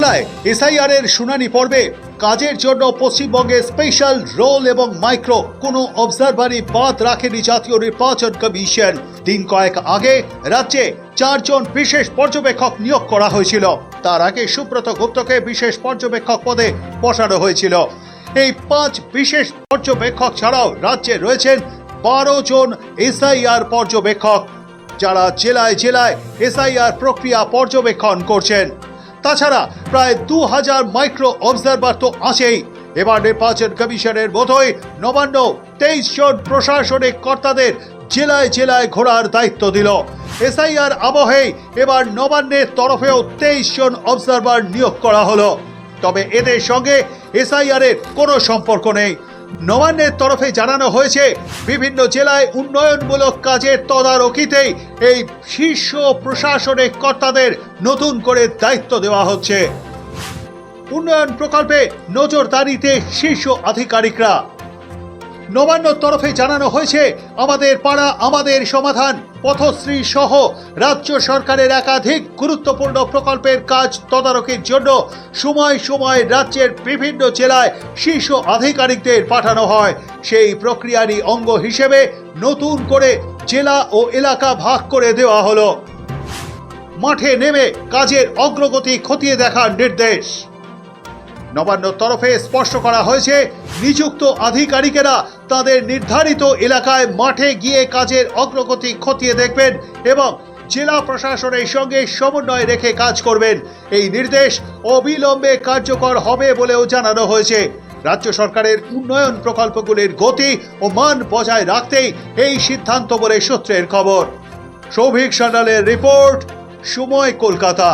জেলায় এসআইআর এর শুনানি পর্বে কাজের জন্য পশ্চিমবঙ্গে স্পেশাল রোল এবং মাইক্রো কোনো অবজারভারি বাদ রাখেনি জাতীয় নির্বাচন কমিশন। দিন কয়েক আগে রাজ্যে 4 জন বিশেষ পর্যবেক্ষক নিয়োগ করা হয়েছিল। তার আগে সুব্রত গুপ্তকে বিশেষ পর্যবেক্ষক পদে বসানো হয়েছিল। এই 5 বিশেষ পর্যবেক্ষক ছাড়াও রাজ্যে রয়েছেন 12 জন এসআইআর পর্যবেক্ষক, যারা জেলায় জেলায় এসআইআর প্রক্রিয়া পর্যবেক্ষণ করছেন। তাছাড়া প্রায় 2000 মাইক্রো অবজারভার তো আছেই। এবার নির্বাচন কমিশনের মতোই নবান্ন 23 জন প্রশাসনিক কর্তাদের জেলায় জেলায় ঘোরার দায়িত্ব দিল। এসআইআর আবহে এবার নবান্নের তরফেও 23 জন অবজারভার নিয়োগ করা হলো। তবে এদের সঙ্গে এসআইআর এর কোনো সম্পর্ক নেই। নবান্নের তরফে জানানো হয়েছে, বিভিন্ন জেলায় উন্নয়নমূলক কাজের তদারকিতেই এই শীর্ষ প্রশাসনিক কর্তাদের নতুন করে দায়িত্ব দেওয়া হচ্ছে। উন্নয়ন প্রকল্পে নজরদারিতে শীর্ষ আধিকারিকরা। নবান্নর তরফে জানানো হয়েছে, আমাদের পাড়া আমাদের সমাধান, পথশ্রী সহ রাজ্য সরকারের একাধিক গুরুত্বপূর্ণ প্রকল্পের কাজ তদারকির জন্য সময় সময় রাজ্যের বিভিন্ন জেলায় শীর্ষ আধিকারিকদের পাঠানো হয়। সেই প্রক্রিয়ারই অঙ্গ হিসেবে নতুন করে জেলা ও এলাকা ভাগ করে দেওয়া হলো। মাঠে নেমে কাজের অগ্রগতি খতিয়ে দেখার নির্দেশ। নবান্নর তরফে স্পষ্ট করা হয়েছে, নিযুক্ত আধিকারিকেরা তাদের নির্ধারিত এলাকায় মাঠে গিয়ে কাজের অগ্রগতি খতিয়ে দেখবেন এবং জেলা প্রশাসনের সঙ্গে সমন্বয় রেখে কাজ করবেন। এই নির্দেশ অবিলম্বে কার্যকর হবে বলেও জানানো হয়েছে। রাজ্য সরকারের উন্নয়ন প্রকল্পগুলির গতি ও মান বজায় রাখতেই এই সিদ্ধান্ত বলে সূত্রের খবর। সৌভিক সান্যালের রিপোর্ট, সময়, কলকাতা।